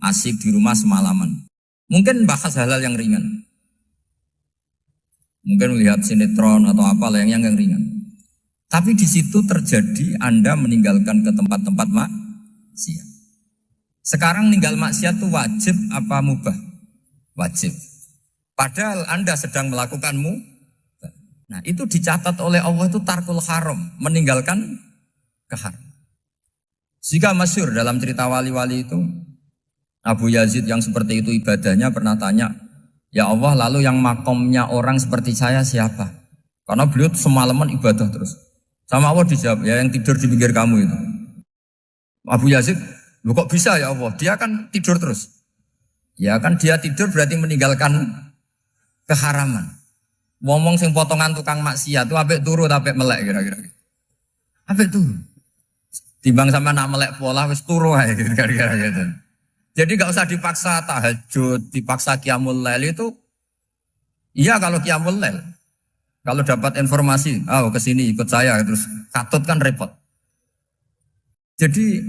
S1: asik di rumah semalaman. Mungkin bahas hal-hal yang ringan. Mungkin melihat sinetron atau apalah yang ringan. Tapi di situ terjadi Anda meninggalkan ke tempat-tempat maksiat. Sekarang ninggal maksiat itu wajib apa mubah? Wajib. Padahal Anda sedang melakukan mubah. Nah itu dicatat oleh Allah itu tarkul haram, meninggalkan keharam. Jika masyhur dalam cerita wali-wali itu, Abu Yazid yang seperti itu ibadahnya pernah tanya, ya Allah lalu yang makomnya orang seperti saya siapa? Karena beliau semalaman ibadah terus. Sama Allah dijawab, ya yang tidur di pinggir kamu itu. Abu Yazid, lu kok bisa ya Allah? Dia kan tidur terus. Ya kan dia tidur berarti meninggalkan keharaman. Ngomong sing potongan tukang maksiat itu apik turu apik melek kira-kira. Apik turu. Timbang sama nak melek pola wis turu ae kira-kira gitu. Jadi gak usah dipaksa tahajud, dipaksa qiyamul lail itu. Iya kalau qiyamul lail. Kalau dapat informasi, kesini ikut saya, terus katut kan repot. Jadi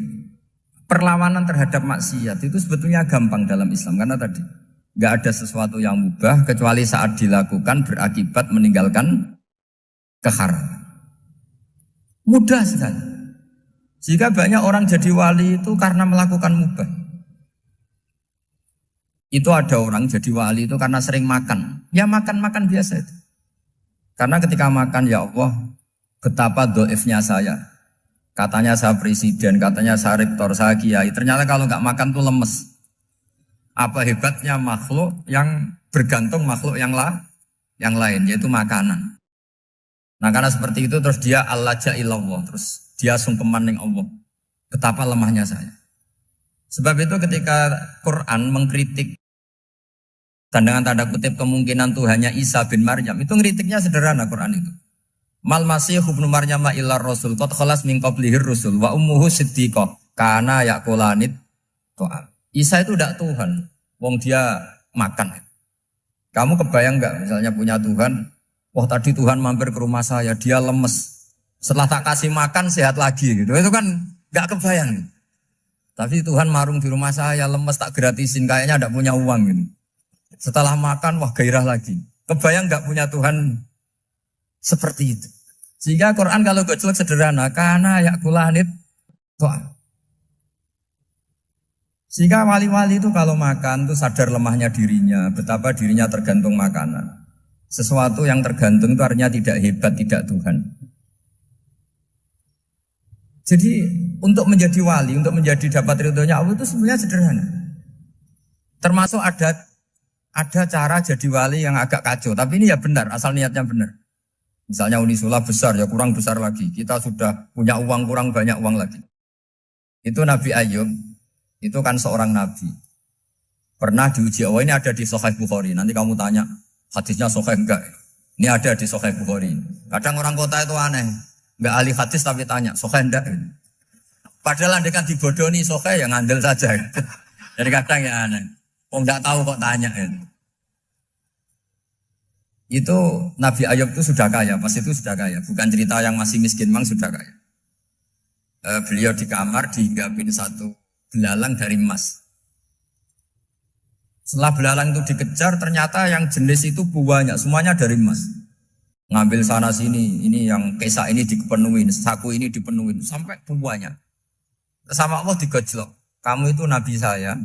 S1: perlawanan terhadap maksiat itu sebetulnya gampang dalam Islam. Karena tadi, gak ada sesuatu yang mubah kecuali saat dilakukan berakibat meninggalkan keharaman. Mudah sekali. Jika banyak orang jadi wali itu karena melakukan mubah. Itu ada orang jadi wali itu karena sering makan. Ya makan-makan biasa itu. Karena ketika makan, ya Allah, betapa doifnya saya. Katanya saya presiden, katanya saya rektor, saya kiai. Ternyata kalau nggak makan tuh lemes. Apa hebatnya makhluk yang bergantung makhluk yang lain, yaitu makanan. Nah karena seperti itu terus dia al-laja ilallah, terus dia sungkeman ning Allah. Betapa lemahnya saya. Sebab itu ketika Quran mengkritik dan dengan tanda kutip kemungkinan Tuhannya Isa bin Maryam, itu ngeritiknya sederhana Quran itu. Mal masih ibnu Maryam illa rasul qad khalas min qablihir rusul wa ummuhu siddiqah kana yaqulanit ta'am. Isa itu tidak Tuhan, wong dia makan. Kamu kebayang nggak misalnya punya Tuhan, wah tadi Tuhan mampir ke rumah saya, dia lemes. Setelah tak kasih makan sehat lagi gitu. Itu kan nggak kebayang. Tapi Tuhan marung di rumah saya, lemes tak gratisin, kayaknya tidak punya uang gitu. Setelah makan, wah gairah lagi. Kebayang nggak punya Tuhan seperti itu. Sehingga Quran kalau gojlok sederhana, karena yakulanit ta'am. Sehingga wali-wali itu kalau makan itu sadar lemahnya dirinya, betapa dirinya tergantung makanan. Sesuatu yang tergantung itu artinya tidak hebat, tidak Tuhan. Jadi untuk menjadi wali, untuk menjadi dapat ridhonya Allah itu sebenarnya sederhana. Termasuk ada cara jadi wali yang agak kacau, tapi ini ya benar, asal niatnya benar. Misalnya Unisula besar, ya kurang besar lagi. Kita sudah punya uang, kurang banyak uang lagi. Itu Nabi Ayub. Itu kan seorang nabi. Pernah diuji Allah, ini ada di Sahih Bukhari. Nanti kamu tanya, hadisnya Sahih enggak? Ini ada di Sahih Bukhari. Kadang orang kota itu aneh. Enggak ahli hadis tapi tanya, Sahih enggak? Padahal anda kan dibodohi Sahih, ya ngandel saja. Jadi kadang ya aneh. Oh enggak tahu kok tanya. Itu Nabi Ayub itu sudah kaya, pas itu sudah kaya. Bukan cerita yang masih miskin, memang sudah kaya. Beliau di kamar dihinggapin satu belalang dari emas. Setelah belalang itu dikejar, ternyata yang jenis itu banyak, semuanya dari emas. Ngambil sana sini, ini yang kesa ini dipenuhin, saku ini dipenuhin, sampai banyak. Sama Allah digojlok. Kamu itu nabi saya.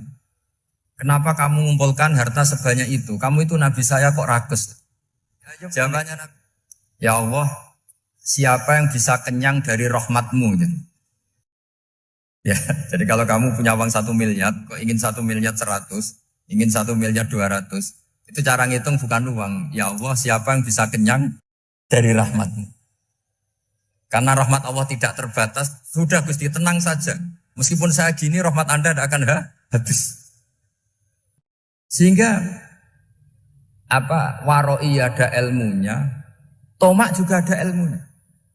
S1: Kenapa kamu mengumpulkan harta sebanyak itu? Kamu itu nabi saya kok rakus? Jawabannya Nabi, ya Allah, siapa yang bisa kenyang dari rahmatmu? Ya, jadi kalau kamu punya uang 1 miliar, kok ingin 1 miliar 100, ingin 1 miliar 200, itu cara ngitung bukan uang. Ya Allah, siapa yang bisa kenyang dari rahmatmu? Karena rahmat Allah tidak terbatas, sudah Gusti tenang saja. Meskipun saya gini, rahmat Anda tidak akan habis. Sehingga waroi ada ilmunya, tomak juga ada ilmunya.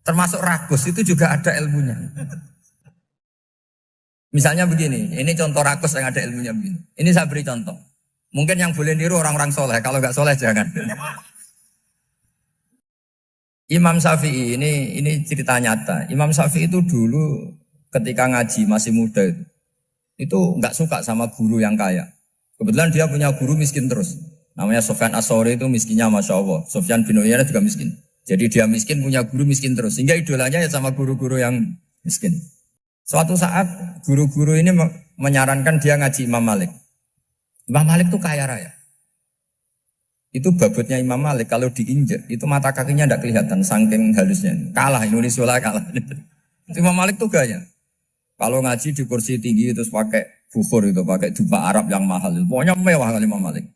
S1: Termasuk ragus itu juga ada ilmunya. Misalnya begini, ini contoh rakus yang ada ilmunya begini. Ini saya beri contoh. Mungkin yang boleh niru orang-orang soleh, kalau nggak soleh jangan. Imam Syafi'i ini cerita nyata. Imam Syafi'i itu dulu ketika ngaji masih muda itu nggak suka sama guru yang kaya. Kebetulan dia punya guru miskin terus. Namanya Sufyan As-Tsauri itu miskinnya Masya Allah. Sufyan bin Uyainah juga miskin. Jadi dia miskin punya guru miskin terus. Sehingga idolanya ya sama guru-guru yang miskin. Suatu saat guru-guru ini menyarankan dia ngaji Imam Malik. Imam Malik itu kaya raya. Itu babutnya Imam Malik kalau diinjek itu mata kakinya tidak kelihatan saking halusnya. Kalah Indonesia lah kalah. Imam Malik tuh gaya. Kalau ngaji di kursi tinggi terus pakai bukhur itu, pakai jubah Arab yang mahal. Pokoknya mewah kali Imam Malik.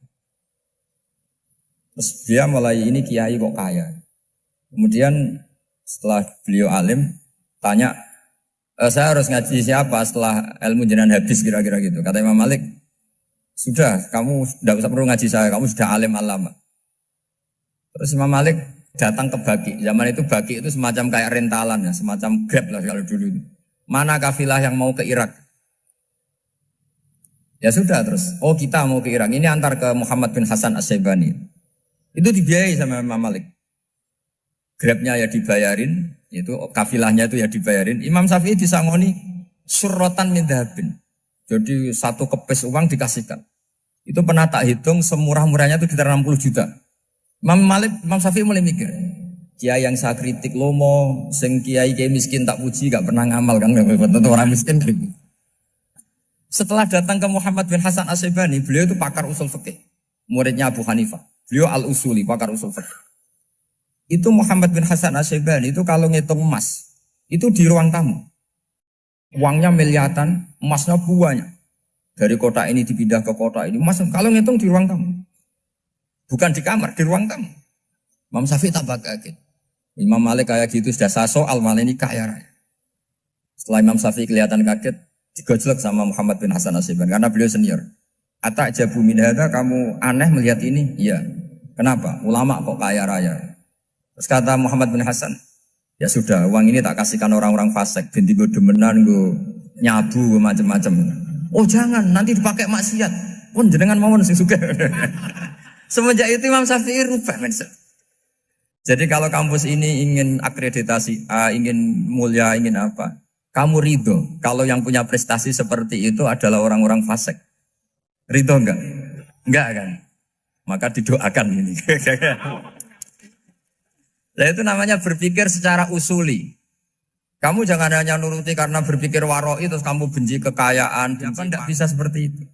S1: Terus dia mulai ini kiai kok kaya. Kemudian setelah beliau alim tanya, saya harus ngaji siapa setelah ilmu jenengan habis kira-kira gitu. Kata Imam Malik, sudah kamu tidak usah perlu ngaji saya, kamu sudah alim alama. Terus Imam Malik datang ke Baki. Zaman itu Baki itu semacam kayak rentalan ya, semacam Grab lah kalau dulu. Mana kafilah yang mau ke Irak? Ya sudah terus, oh kita mau ke Irak. Ini antar ke Muhammad bin Hasan As-Syaibani. Itu dibiayai sama Imam Malik. Grabnya ya dibayarin, itu kafilahnya itu ya dibayarin. Imam Syafi'i disangoni surrotan min dhahabin. Jadi satu kepes uang dikasihkan. Itu pernah tak hitung semurah-murahnya itu sekitar 60 juta. Imam Syafi'i mulai mikir, kiai yang saya kritik lomo, sing kiai miskin tak puji, gak pernah ngamal kan, tentu orang miskin. Setelah datang ke Muhammad bin Hasan As-Syaibani, beliau itu pakar usul fikih, muridnya Abu Hanifah. Beliau al-usuli, pakar usul fikih. Itu Muhammad bin Hasan As-Syaibani itu kalau ngitung emas, itu di ruang tamu. Uangnya miliaran, emasnya banyak. Dari kota ini dipindah ke kota ini. Mas, kalau ngitung di ruang tamu. Bukan di kamar, di ruang tamu. Imam Syafi'i tambah kaget. Imam Malik kayak gitu sudah soal malah ini kaya raya. Setelah Imam Syafi'i kelihatan kaget, digojlok sama Muhammad bin Hasan Asyibani karena beliau senior. Atajabu min hadza, kamu aneh melihat ini? Iya. Kenapa? Ulama kok kaya raya. Terus kata Muhammad bin Hasan, ya sudah, uang ini tak kasihkan orang-orang fasik, binti gue demenan, gue nyabu, gue macam-macam. Oh jangan, nanti dipakai maksiat. Pun jenengan mawon sing sugih. Semenjak itu Imam Syafi'i rubah mindset. Jadi kalau kampus ini ingin akreditasi A, ingin mulia, ingin apa? Kamu ridho kalau yang punya prestasi seperti itu adalah orang-orang fasik. Ridho enggak? Enggak kan? Maka didoakan ini. Nah itu namanya berpikir secara usuli. Kamu jangan hanya nuruti karena berpikir waroi terus kamu benci kekayaan. Tidak bisa seperti itu.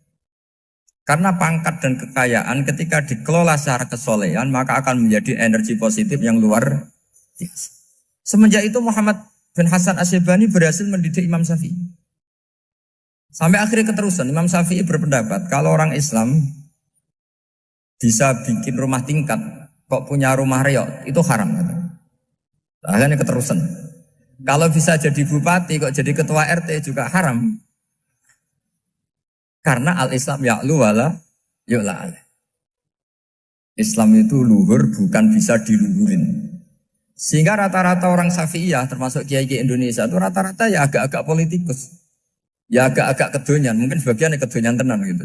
S1: Karena pangkat dan kekayaan ketika dikelola secara kesolehan maka akan menjadi energi positif yang luar biasa. Semenjak itu Muhammad bin Hasan Asyibani berhasil mendidik Imam Syafi'i. Sampai akhirnya keterusan Imam Syafi'i berpendapat kalau orang Islam bisa bikin rumah tingkat kok punya rumah reot itu haram. Akhirnya keterusan. Kalau bisa jadi bupati kok jadi ketua RT juga haram. Karena al-Islam ya'lu wala yu'la alaih. Islam itu luhur bukan bisa diluhurin. Sehingga rata-rata orang Syafi'iyah termasuk kiai-kiai Indonesia itu rata-rata ya agak-agak politikus. Ya agak-agak kedonyan, mungkin sebagian kedonyan tenan gitu.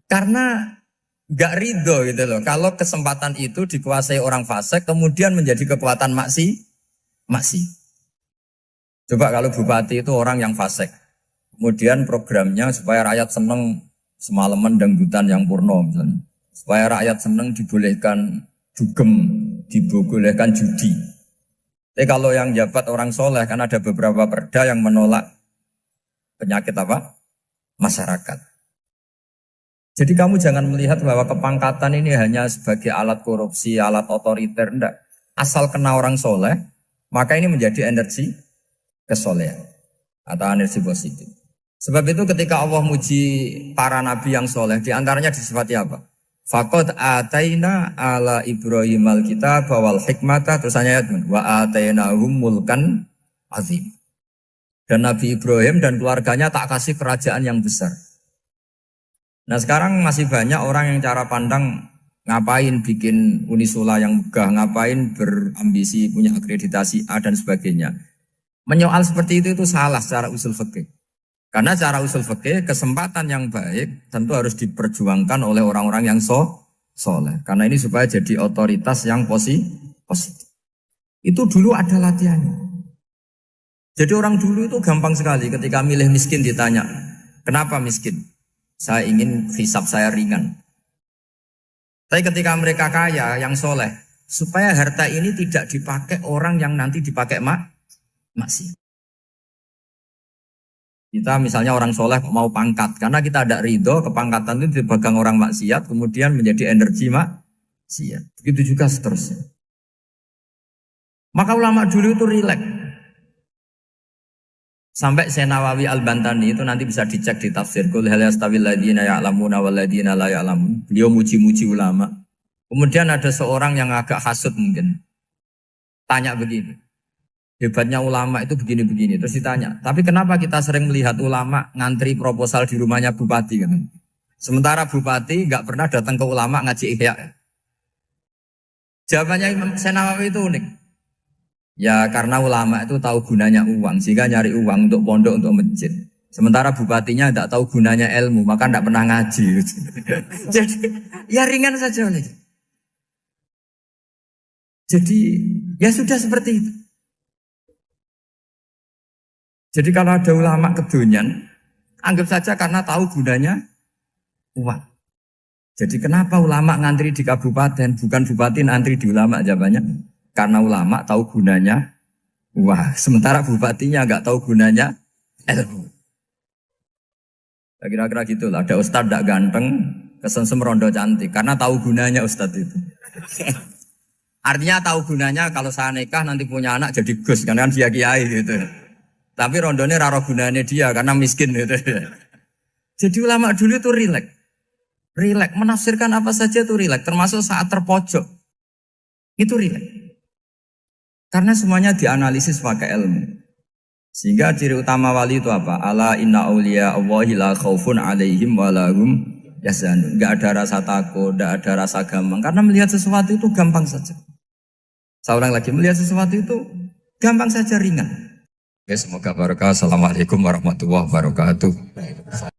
S1: Karena gak ridho gitu loh. Kalau kesempatan itu dikuasai orang fasik kemudian menjadi kekuatan maksi. Coba kalau bupati itu orang yang fasik. Kemudian programnya supaya rakyat seneng semalaman dangdutan yang purno misalnya. Supaya rakyat seneng dibolehkan dugem, dibolehkan judi. Tapi kalau yang jabat orang soleh kan ada beberapa perda yang menolak penyakit apa? Masyarakat. Jadi kamu jangan melihat bahwa kepangkatan ini hanya sebagai alat korupsi, alat otoriter. Enggak. Asal kena orang soleh, maka ini menjadi energi kesolehan atau energi positif. Sebab itu ketika Allah muji para nabi yang soleh, diantaranya disifati apa? Faqad ataina ala Ibrahim al-kitab wal hikmata, terusannya wa atainahum mulkan azim. Dan Nabi Ibrahim dan keluarganya tak kasih kerajaan yang besar. Nah sekarang masih banyak orang yang cara pandang ngapain bikin Unisula yang megah, ngapain berambisi punya akreditasi A dan sebagainya. Menyoal seperti itu salah secara usul fikih. Karena secara usul fikih kesempatan yang baik tentu harus diperjuangkan oleh orang-orang yang soleh. Karena ini supaya jadi otoritas yang positif. Itu dulu ada latihannya. Jadi orang dulu itu gampang sekali ketika milih miskin ditanya, kenapa miskin? Saya ingin hisab saya ringan. Tapi ketika mereka kaya, yang soleh, supaya harta ini tidak dipakai orang yang nanti dipakai maksiat. Kita misalnya orang soleh mau pangkat, karena kita ada ridho, kepangkatan itu dipegang orang maksiat, kemudian menjadi energi maksiat. Begitu juga seterusnya. Maka ulama dulu itu rileks. Sampai Senawawi Al-Bantani itu nanti bisa dicek di tafsir. Qul hal yastawil ladzina ya'lamuna wal ladzina la ya'lamun. Beliau muji-muji ulama. Kemudian ada seorang yang agak hasut mungkin. Tanya begini. Hebatnya ulama itu begini-begini. Terus ditanya, tapi kenapa kita sering melihat ulama ngantri proposal di rumahnya bupati? Kan? Sementara bupati nggak pernah datang ke ulama ngaji ihya. Jawabannya Imam Senawawi itu unik. Ya karena ulama itu tahu gunanya uang, sehingga nyari uang untuk pondok, untuk masjid. Sementara bupatinya tidak tahu gunanya ilmu, maka tidak pernah ngaji. Jadi ya ringan saja. Jadi ya sudah seperti itu. Jadi kalau ada ulama kedonyan, anggap saja karena tahu gunanya uang. Jadi kenapa ulama ngantri di kabupaten, bukan bupati ngantri di ulama? Jawabannya karena ulama tahu gunanya uang. Sementara bupatinya nggak tahu gunanya ilmu. Kira-kira gitu lah. Ada ustadz tidak ganteng, kesensem rondo cantik. Karena tahu gunanya ustadz itu. Artinya tahu gunanya kalau saya nikah nanti punya anak jadi gus. Karena kan dia kiai gitu. Tapi rondone raro gunanya dia karena miskin gitu. Jadi ulama dulu itu rileks. Rileks menafsirkan apa saja itu rileks, termasuk saat terpojok. Itu rileks. Karena semuanya dianalisis pakai ilmu. Sehingga ciri utama wali itu apa? Ala inna awliya Allahi la khaufun alaihim walahum yahzanun. Enggak ada rasa takut, enggak ada rasa gampang. Karena melihat sesuatu itu gampang saja. Saya ulang lagi, melihat sesuatu itu gampang saja, ringan. Oke, semoga barokah. Assalamualaikum warahmatullahi wabarakatuh.